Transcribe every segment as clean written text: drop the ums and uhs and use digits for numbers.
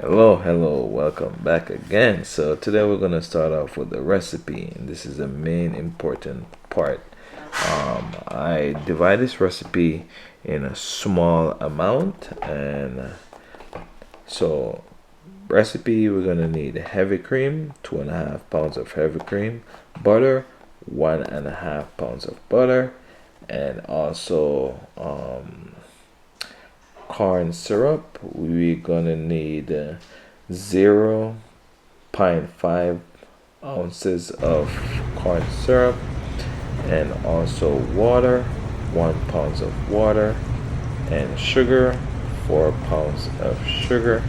Hello, welcome back again. So today we're gonna start off with the recipe, and this is the main important part. I divide this recipe in a small amount, and so recipe we're gonna need heavy cream, 2.5 pounds of heavy cream, butter, 1.5 pounds of butter, and also corn syrup. We're gonna need 0.5 ounces of corn syrup, and also water, 1 pound of water, and sugar, 4 pounds of sugar,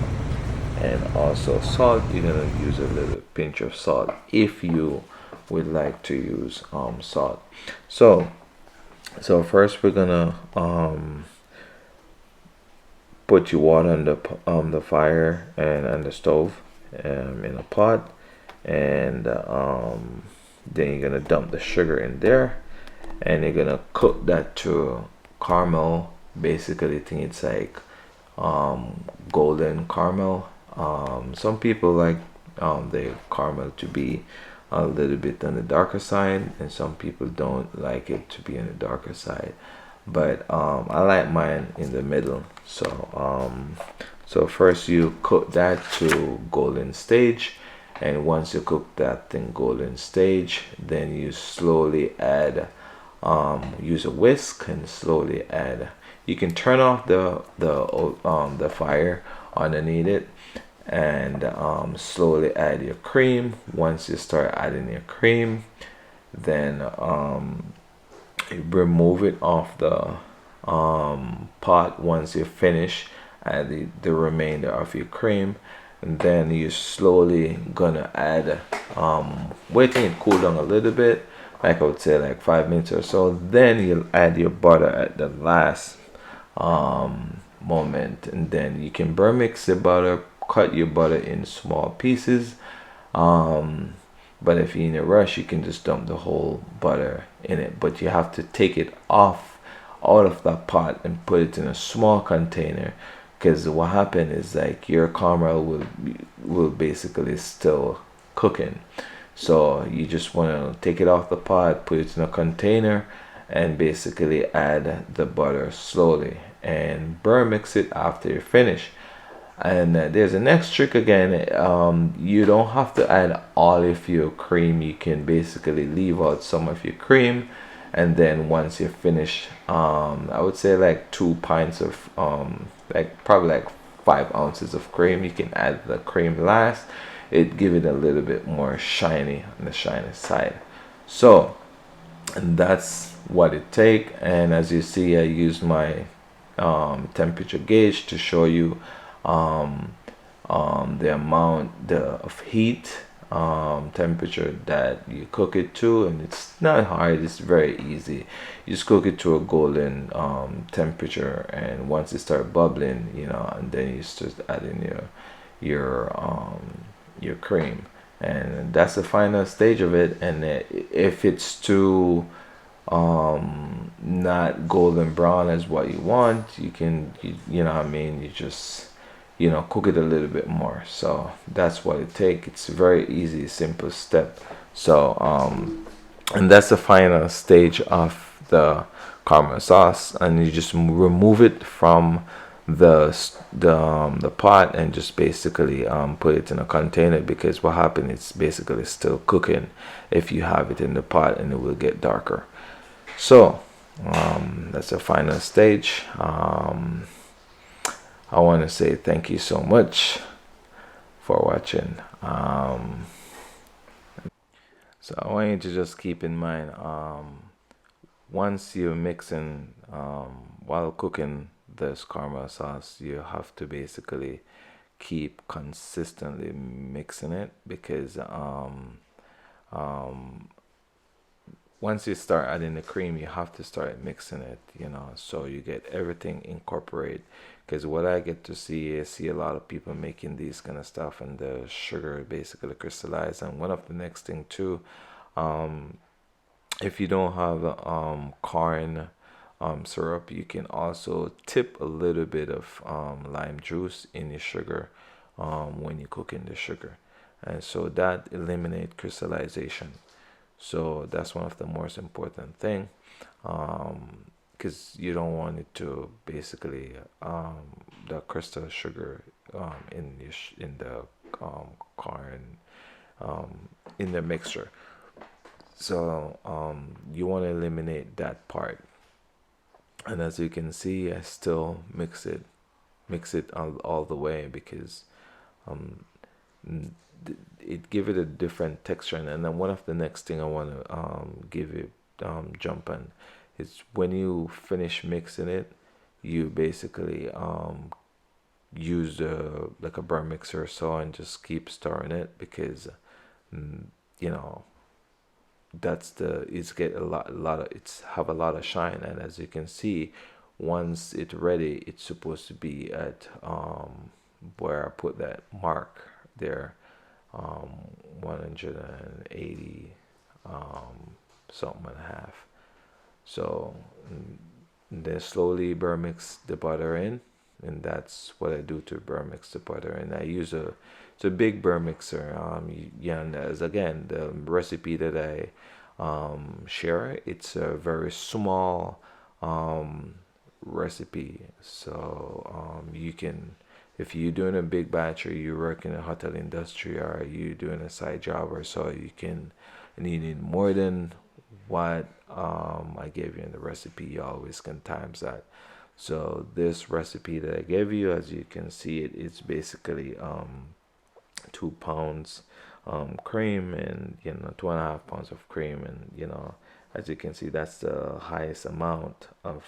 and also salt. You're gonna use a little pinch of salt if you would like to use salt. So first we're gonna put your water on the fire and on the stove, in a pot, and then you're gonna dump the sugar in there, and you're gonna cook that to caramel. Basically, I think it's like golden caramel. Some people like the caramel to be a little bit on the darker side, and some people don't like it to be on the darker side. But I like mine in the middle. So first you cook that to golden stage, and once you cook that in golden stage, then you slowly add, use a whisk and slowly add. You can turn off the fire underneath it, and slowly add your cream. Once you start adding your cream, then you remove it off the pot. Once you finish, add the remainder of your cream, and then you slowly gonna add, waiting it cool down a little bit, like I would say like 5 minutes or so. Then you'll add your butter at the last moment, and then you can burn mix the butter, cut your butter in small pieces. But if you're in a rush, you can just dump the whole butter in it. But you have to take it off out of that pot and put it in a small container, because what happened is like your caramel will basically still cooking. So you just want to take it off the pot, put it in a container, and basically add the butter slowly and burn mix it after you finish. And there's a next trick again. You don't have to add all of your cream. You can basically leave out some of your cream, and then once you finish, I would say like 2 pints of, like probably like 5 ounces of cream. You can add the cream last. It give it a little bit more shiny on the shiny side. So, and that's what it take. And as you see, I use my temperature gauge to show you um, the amount of heat, temperature that you cook it to. And it's not hard, it's very easy. You just cook it to a golden temperature, and once it start bubbling, and then you start adding your your cream, and that's the final stage of it. And if it's too not golden brown as what you want, you know what I mean, you just cook it a little bit more. So that's what it take. It's a very easy, simple step. So and that's the final stage of the caramel sauce, and you just remove it from the pot, and just basically put it in a container, because what happened, it's basically still cooking if you have it in the pot, and it will get darker. So that's the final stage. I want to say thank you so much for watching. So I want you to just keep in mind, once you're mixing, while cooking this caramel sauce, you have to basically keep consistently mixing it, because once you start adding the cream, you have to start mixing it, so you get everything incorporate. Because what I get to see is a lot of people making these kind of stuff, and the sugar basically crystallize. And one of the next thing too, um, if you don't have corn syrup, you can also tip a little bit of lime juice in your sugar, when you're cooking the sugar, and so that eliminate crystallization. So that's one of the most important thing, because you don't want it to basically the crystal sugar in in the corn, in the mixture. So you want to eliminate that part. And as you can see, I still mix it all the way, because um, it give it a different texture. And then one of the next thing I want to give it jump on is when you finish mixing it, you basically use like a burr mixer or so, and just keep stirring it, because mm, you know that's the it's get a lot of it's have a lot of shine. And as you can see, once it's ready, it's supposed to be at where I put that mark there, 180 something and a half. So then slowly burr mix the butter in, and that's what I do to burr mix the butter. And I use a it's a big burr mixer. Yeah, and as again the recipe that I share, it's a very small recipe. So you can, if you're doing a big batch, or you work in a hotel industry, or you doing a side job or so, you can need more than what I gave you in the recipe. You always can times that. So this recipe that I gave you, as you can see, it's basically 2 pounds cream, and 2.5 pounds of cream, and as you can see, that's the highest amount of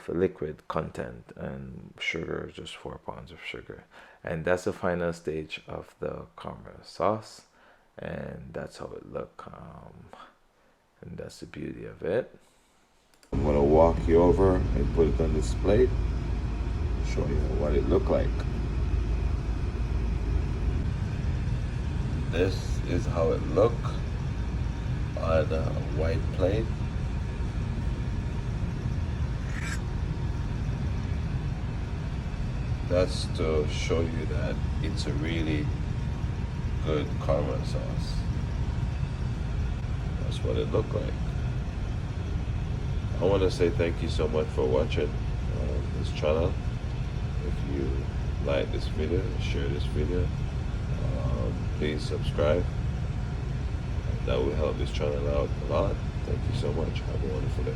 liquid content, and sugar, just 4 pounds of sugar. And that's the final stage of the caramel sauce, and that's how it look, and that's the beauty of it. I'm gonna walk you over and put it on this plate, show you what it look like. This is how it look on a white plate. That's to show you that it's a really good caramel sauce. That's what it looked like. I want to say thank you so much for watching this channel. If you like this video, share this video, please subscribe. That will help this channel out a lot. Thank you so much. Have a wonderful day.